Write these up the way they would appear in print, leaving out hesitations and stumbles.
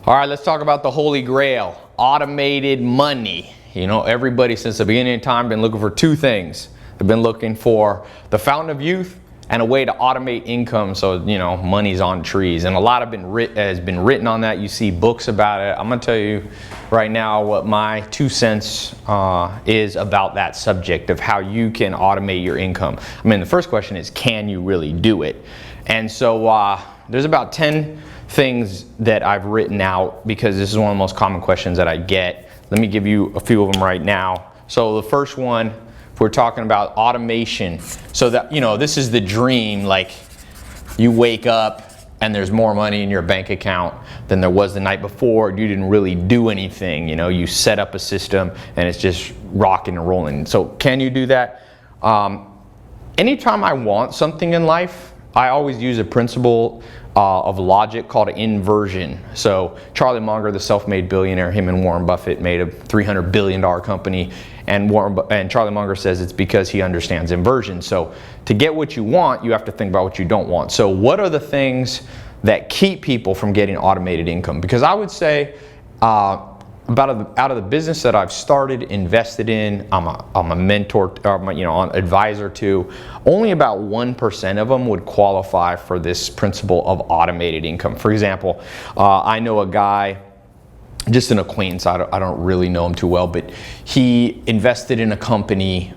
All right, let's talk about the Holy Grail, automated money. You know, everybody since the beginning of time been looking for two things. They've been looking for the fountain of youth and a way to automate income so, you know, money's on trees. And a lot has been written on that. You see books about it. I'm going to tell you right now what my 2 cents is about that subject of how you can automate your income. I mean, the first question is, can you really do it? And so there's about 10 things that I've written out because this is one of the most common questions that I get. Let me give you a few of them right now. So the first one, if we're talking about automation, so that, you know, this is the dream, like you wake up and there's more money in your bank account than there was the night before. You didn't really do anything, you know, you set up a system and it's just rocking and rolling. So can you do that? Anytime I want something in life, I always use a principle of logic called inversion. So Charlie Munger, the self-made billionaire, him and Warren Buffett made a $300 billion company, and Charlie Munger says it's because he understands inversion. So to get what you want, you have to think about what you don't want. So what are the things that keep people from getting automated income? Because I would say out of the business that I've started, invested in, I'm a mentor, or you know, an advisor to, only about 1% of them would qualify for this principle of automated income. For example, I know a guy, just an acquaintance, I don't really know him too well, but he invested in a company,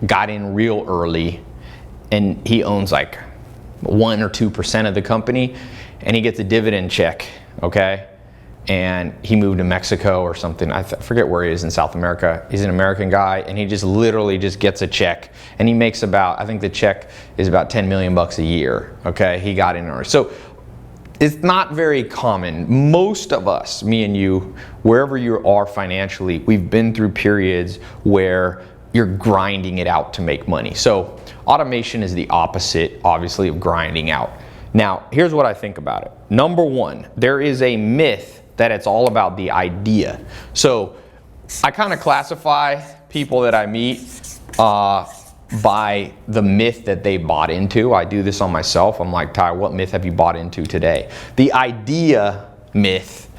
got in real early, and he owns like 1 or 2% of the company, and he gets a dividend check, okay? And he moved to Mexico or something. I forget where he is in South America. He's an American guy, and he just literally just gets a check, and he makes about, I think the check is about 10 million bucks a year. Okay, he got in early. So it's not very common. Most of us, me and you, wherever you are financially, we've been through periods where you're grinding it out to make money. So automation is the opposite, obviously, of grinding out. Now, here's what I think about it. Number one, there is a myth that it's all about the idea. So I kind of classify people that I meet by the myth that they bought into. I do this on myself. I'm like, Ty, what myth have you bought into today? The idea myth,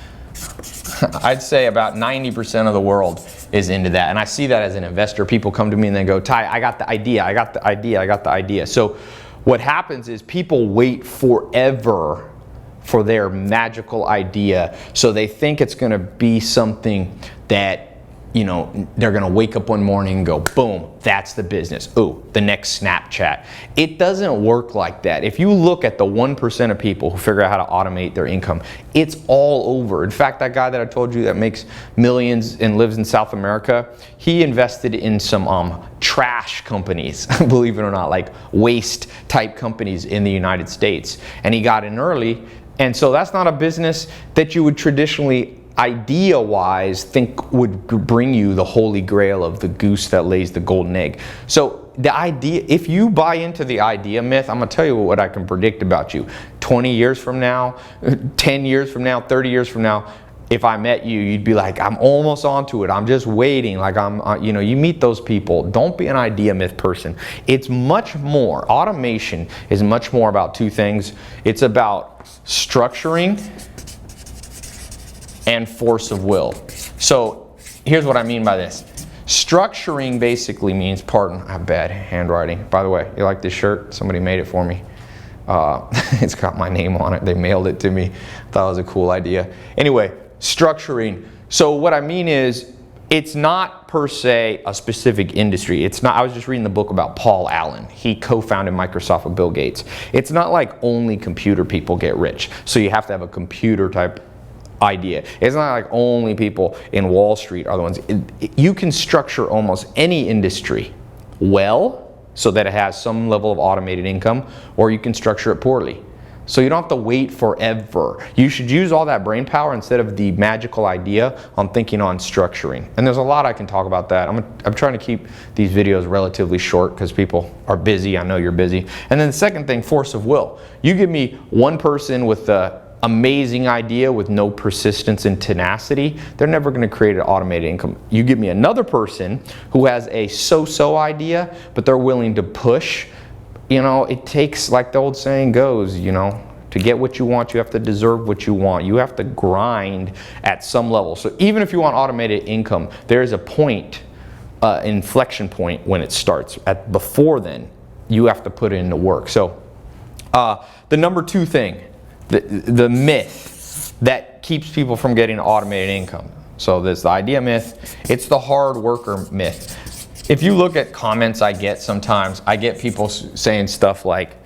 I'd say about 90% of the world is into that. And I see that as an investor. People come to me and they go, Ty, I got the idea, I got the idea, I got the idea. So what happens is people wait forever for their magical idea. So they think it's going to be something that, you know, they're going to wake up one morning and go, boom, that's the business. Ooh, the next Snapchat. It doesn't work like that. If you look at the 1% of people who figure out how to automate their income, it's all over. In fact, that guy that I told you that makes millions and lives in South America, he invested in some trash companies, believe it or not, like waste type companies in the United States. And he got in early. And so that's not a business that you would traditionally, idea-wise, think would bring you the holy grail of the goose that lays the golden egg. So the idea, if you buy into the idea myth, I'm going to tell you what I can predict about you. 20 years from now, 10 years from now, 30 years from now, if I met you, you'd be like, I'm almost onto it. I'm just waiting. Like you know, you meet those people. Don't be an idea myth person. It's much more, automation is much more about two things. It's about structuring and force of will. So here's what I mean by this. Structuring basically means, pardon, I have bad handwriting. By the way, you like this shirt? Somebody made it for me. It's got my name on it. They mailed it to me. Thought it was a cool idea. Anyway, structuring. So what I mean is, it's not per se a specific industry. It's not, I was just reading the book about Paul Allen. He co-founded Microsoft with Bill Gates. It's not like only computer people get rich. So you have to have a computer type idea. It's not like only people in Wall Street are the ones. You can structure almost any industry well so that it has some level of automated income, or you can structure it poorly. So you don't have to wait forever. You should use all that brain power instead of the magical idea on thinking on structuring. And there's a lot I can talk about that. I'm trying to keep these videos relatively short because people are busy. I know you're busy. And then the second thing, force of will. You give me one person with the amazing idea with no persistence and tenacity, they're never going to create an automated income. You give me another person who has a so-so idea, but they're willing to push. You know, it takes, like the old saying goes, you know, To get what you want, you have to deserve what you want. You have to grind at some level. So even if you want automated income, there is a point, inflection point when it starts. Before then, you have to put in the work. So the number 2 thing, the myth that keeps people from getting automated income. So there's the idea myth, it's the hard worker myth. If you look at comments I get sometimes, I get people saying stuff like,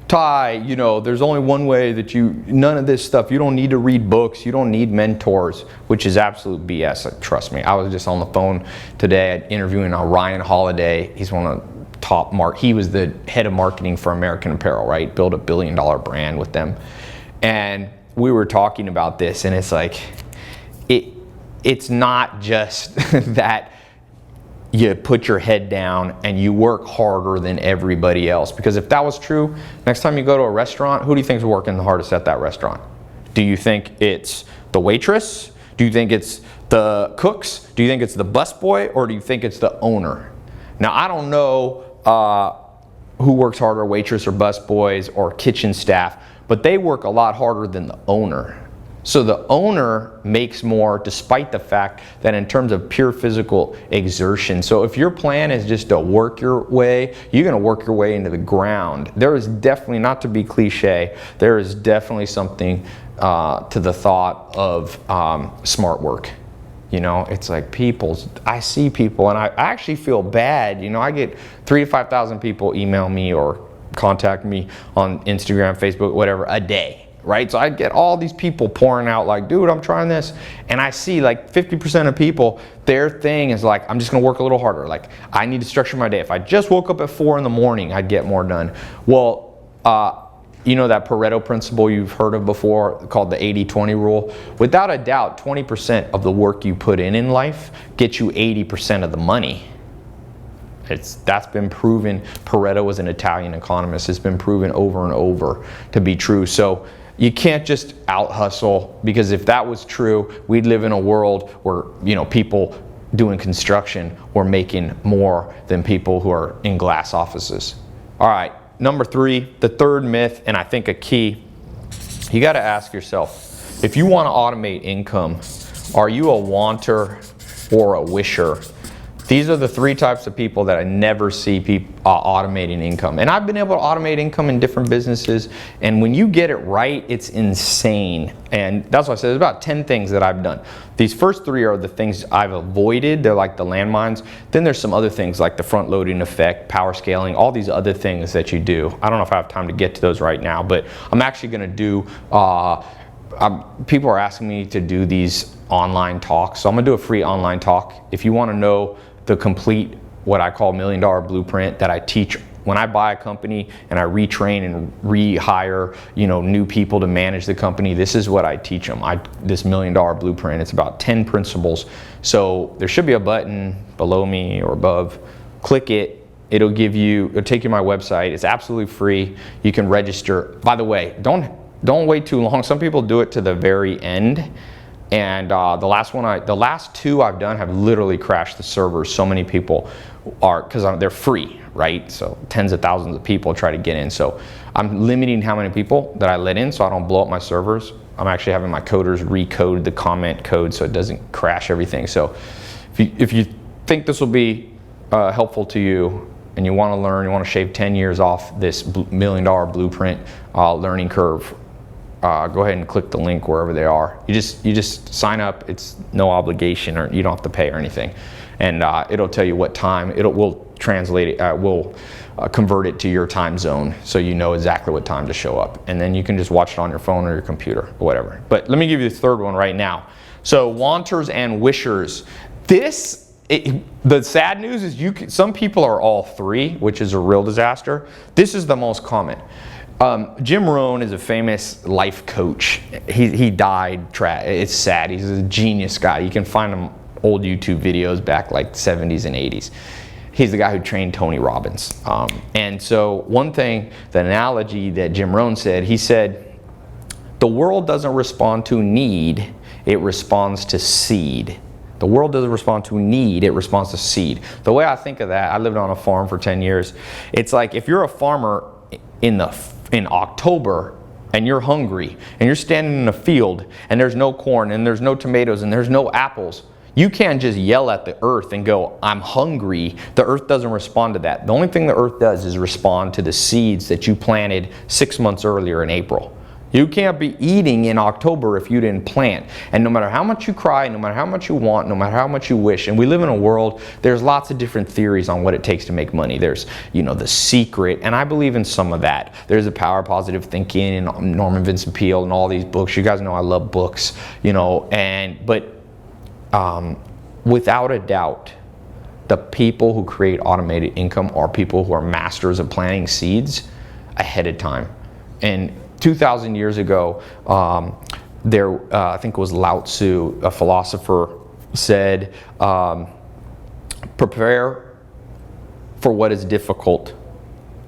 Ty, you know, there's only one way that none of this stuff, you don't need to read books, you don't need mentors, which is absolute BS, trust me. I was just on the phone today interviewing Ryan Holiday. He's one of the top he was the head of marketing for American Apparel, right? Built a $1 billion brand with them. And we were talking about this, and it's like, it's not just that you put your head down and you work harder than everybody else. Because if that was true, next time you go to a restaurant, who do you think is working the hardest at that restaurant? Do you think it's the waitress? Do you think it's the cooks? Do you think it's the busboy? Or do you think it's the owner? Now, I don't know who works harder, waitress or busboys or kitchen staff, but they work a lot harder than the owner. So the owner makes more despite the fact that in terms of pure physical exertion. So if your plan is just to work your way, you're gonna work your way into the ground. There is definitely, not to be cliche, there is definitely something to the thought of smart work. You know, it's like I see people and I actually feel bad. You know, I get 3,000 to 5,000 people email me or contact me on Instagram, Facebook, whatever, a day. Right? So I get all these people pouring out like, dude, I'm trying this. And I see like 50% of people, their thing is like, I'm just gonna work a little harder. Like, I need to structure my day. If I just woke up at 4 in the morning, I'd get more done. Well, you know that Pareto principle you've heard of before called the 80-20 rule? Without a doubt, 20% of the work you put in life gets you 80% of the money. That's been proven. Pareto was an Italian economist. It's been proven over and over to be true. So you can't just out hustle, because if that was true, we'd live in a world where, you know, people doing construction were making more than people who are in glass offices. All right, number 3, the third myth, and I think a key, you got to ask yourself, if you want to automate income, are you a wanter or a wisher? These are the 3 types of people that I never see automating income. And I've been able to automate income in different businesses. And when you get it right, it's insane. And that's why I said there's about 10 things that I've done. These first 3 are the things I've avoided. They're like the landmines. Then there's some other things like the front loading effect, power scaling, all these other things that you do. I don't know if I have time to get to those right now, but I'm actually going to do, people are asking me to do these online talks. So I'm going to do a free online talk. If you want to know the complete, what I call $1 million blueprint that I teach when I buy a company and I retrain and rehire, you know, new people to manage the company, this is what I teach them. This $1 million blueprint, it's about 10 principles. So there should be a button below me or above. Click it. It'll take you to my website. It's absolutely free. You can register. By the way, don't wait too long. Some people do it to the very end. And the last 2 I've done have literally crashed the servers. So many people because they're free, right? So tens of thousands of people try to get in. So I'm limiting how many people that I let in so I don't blow up my servers. I'm actually having my coders recode the comment code so it doesn't crash everything. So if you think this will be helpful to you and you want to learn, you want to shave 10 years off this $1 million blueprint learning curve, go ahead and click the link wherever they are. You just sign up. It's no obligation, or you don't have to pay or anything. And it'll tell you what time. We'll translate it. We'll convert it to your time zone, so you know exactly what time to show up. And then you can just watch it on your phone or your computer or whatever. But let me give you the third one right now. So wanters and wishers. The sad news is some people are all 3, which is a real disaster. This is the most common. Jim Rohn is a famous life coach. He died. It's sad. He's a genius guy. You can find him old YouTube videos back like 70s and 80s. He's the guy who trained Tony Robbins. And so one thing, the analogy that Jim Rohn said, he said, the world doesn't respond to need, it responds to seed. The world doesn't respond to need, it responds to seed. The way I think of that, I lived on a farm for 10 years. It's like if you're a farmer in October, and you're hungry and you're standing in a field and there's no corn and there's no tomatoes and there's no apples, you can't just yell at the earth and go, I'm hungry. The earth doesn't respond to that. The only thing the earth does is respond to the seeds that you planted 6 months earlier in April. You can't be eating in October if you didn't plant. And no matter how much you cry, no matter how much you want, no matter how much you wish, and we live in a world, there's lots of different theories on what it takes to make money. There's, The Secret, and I believe in some of that. There's the Power of Positive Thinking and Norman Vincent Peale and all these books. You guys know I love books, but without a doubt, the people who create automated income are people who are masters of planting seeds ahead of time. And 2,000 years ago, I think it was Lao Tzu, a philosopher, said, prepare for what is difficult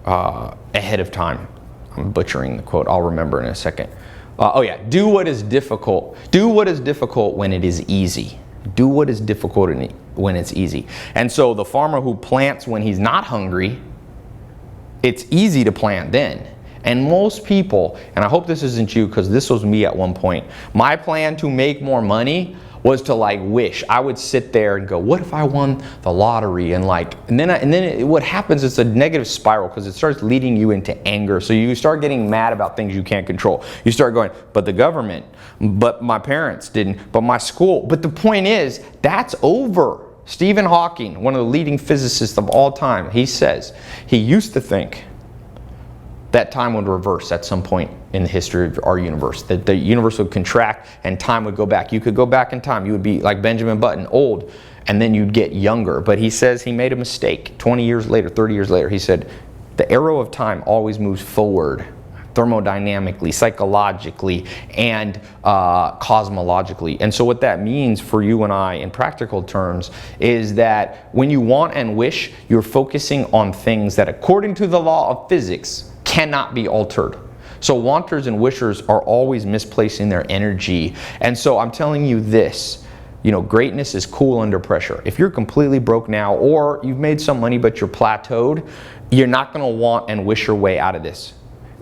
ahead of time. I'm butchering the quote. I'll remember in a second. Do what is difficult. Do what is difficult when it is easy. Do what is difficult when it's easy. And so the farmer who plants when he's not hungry, it's easy to plant then. And most people, and I hope this isn't you because this was me at one point, my plan to make more money was to wish. I would sit there and go, what if I won the lottery? And then what happens is a negative spiral because it starts leading you into anger. So you start getting mad about things you can't control. You start going, but the government, but my parents didn't, but my school. But the point is, that's over. Stephen Hawking, one of the leading physicists of all time, he says he used to think that time would reverse at some point in the history of our universe, that the universe would contract and time would go back. You could go back in time. You would be like Benjamin Button, old, and then you'd get younger. But he says he made a mistake. 20 years later, 30 years later, he said, the arrow of time always moves forward, thermodynamically, psychologically, and cosmologically. And so what that means for you and I in practical terms is that when you want and wish, you're focusing on things that according to the law of physics cannot be altered. So wanters and wishers are always misplacing their energy. And so I'm telling you this, greatness is cool under pressure. If you're completely broke now, or you've made some money but you're plateaued, you're not going to want and wish your way out of this.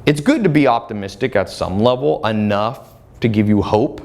It's good to be optimistic at some level, enough to give you hope,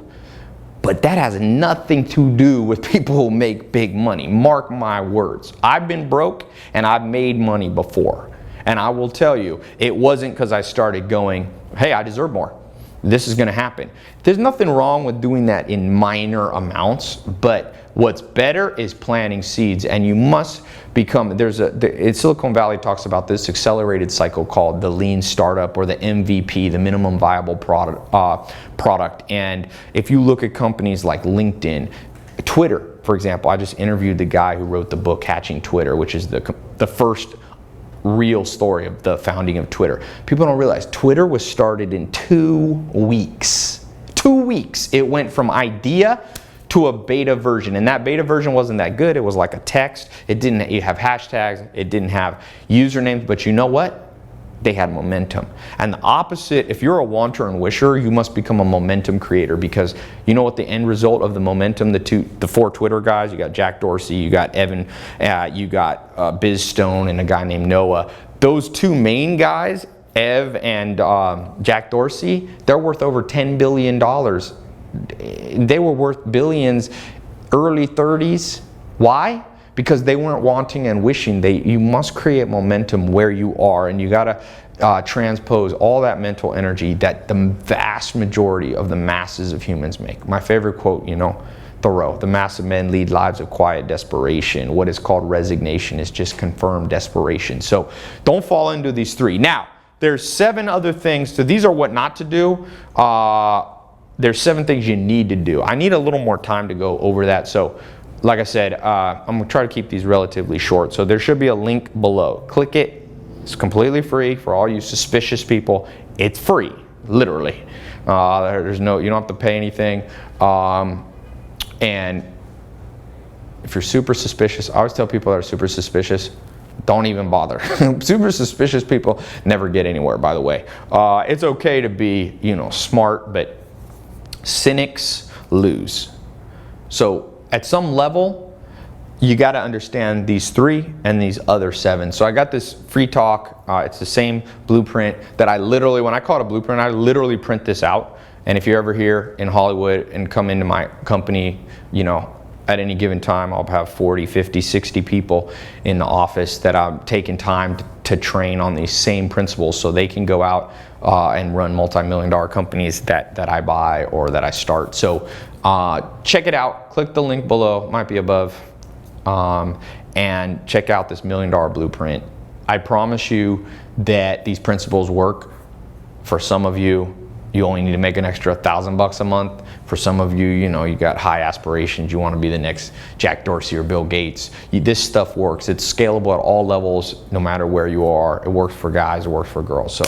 but that has nothing to do with people who make big money. Mark my words. I've been broke and I've made money before. And I will tell you, it wasn't because I started going, hey, I deserve more. This is going to happen. There's nothing wrong with doing that in minor amounts, but what's better is planting seeds. And you must become, in Silicon Valley talks about this accelerated cycle called the lean startup, or the MVP, the minimum viable product. And if you look at companies like LinkedIn, Twitter, for example, I just interviewed the guy who wrote the book Hatching Twitter, which is the first real story of the founding of Twitter. People don't realize Twitter was started in 2 weeks. 2 weeks. It went from idea to a beta version, and that beta version wasn't that good. It was like a text. It didn't have hashtags. It didn't have usernames, but you know what? They had momentum. And the opposite, if you're a wanter and wisher, you must become a momentum creator, because you know what the end result of the momentum, the 4 Twitter guys, you got Jack Dorsey, you got Evan, you got Biz Stone, and a guy named Noah. Those 2 main guys, Ev and Jack Dorsey, they're worth over $10 billion. They were worth billions early 30s. Why? Because they weren't wanting and wishing. You must create momentum where you are, and you gotta transpose all that mental energy that the vast majority of the masses of humans make. My favorite quote, Thoreau, the mass of men lead lives of quiet desperation. What is called resignation is just confirmed desperation. So don't fall into these 3. Now, there's 7 other things. So these are what not to do. There's 7 things you need to do. I need a little more time to go over that. So like I said, I'm going to try to keep these relatively short. So there should be a link below. Click it. It's completely free for all you suspicious people. It's free, literally. You don't have to pay anything. And if you're super suspicious, I always tell people that are super suspicious, don't even bother. Super suspicious people never get anywhere, by the way. It's okay to be, smart, but cynics lose. So at some level, you got to understand these 3 and these other 7. So I got this free talk. It's the same blueprint that I literally, when I call it a blueprint, I literally print this out. And if you're ever here in Hollywood and come into my company, you know, at any given time, I'll have 40, 50, 60 people in the office that I'm taking time to train on these same principles so they can go out and run multi-million-dollar companies that I buy or that I start. So check it out. Click the link below, might be above. And check out this $1 million blueprint. I promise you that these principles work. For some of you, you only need to make an extra $1,000 a month. For some of you, you know, you got high aspirations. You want to be the next Jack Dorsey or Bill Gates. This stuff works. It's scalable at all levels, no matter where you are. It works for guys, it works for girls. So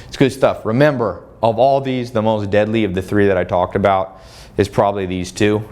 it's good stuff. Remember, of all these, the most deadly of the 3 that I talked about is probably these 2,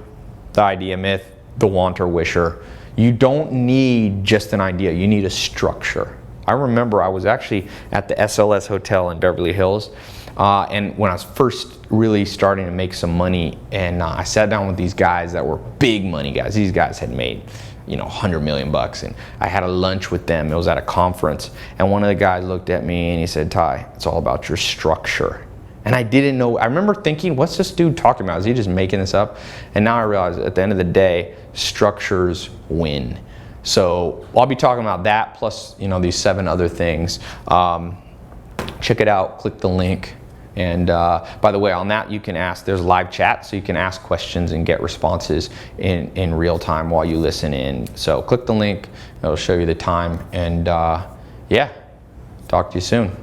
the idea myth, the wanter wisher. You don't need just an idea, you need a structure. I remember I was actually at the SLS Hotel in Beverly Hills, and when I was first really starting to make some money, and I sat down with these guys that were big money guys. These guys had made, you know, 100 million bucks, and I had a lunch with them. It was at a conference, and one of the guys looked at me and he said, "Ty, it's all about your structure." And I didn't know, I remember thinking, what's this dude talking about? Is he just making this up? And now I realize at the end of the day, structures win. So I'll be talking about that plus, you know, these 7 other things. Check it out, click the link. And by the way, on that you can ask, there's live chat, so you can ask questions and get responses in real time while you listen in. So click the link, it'll show you the time, and yeah, talk to you soon.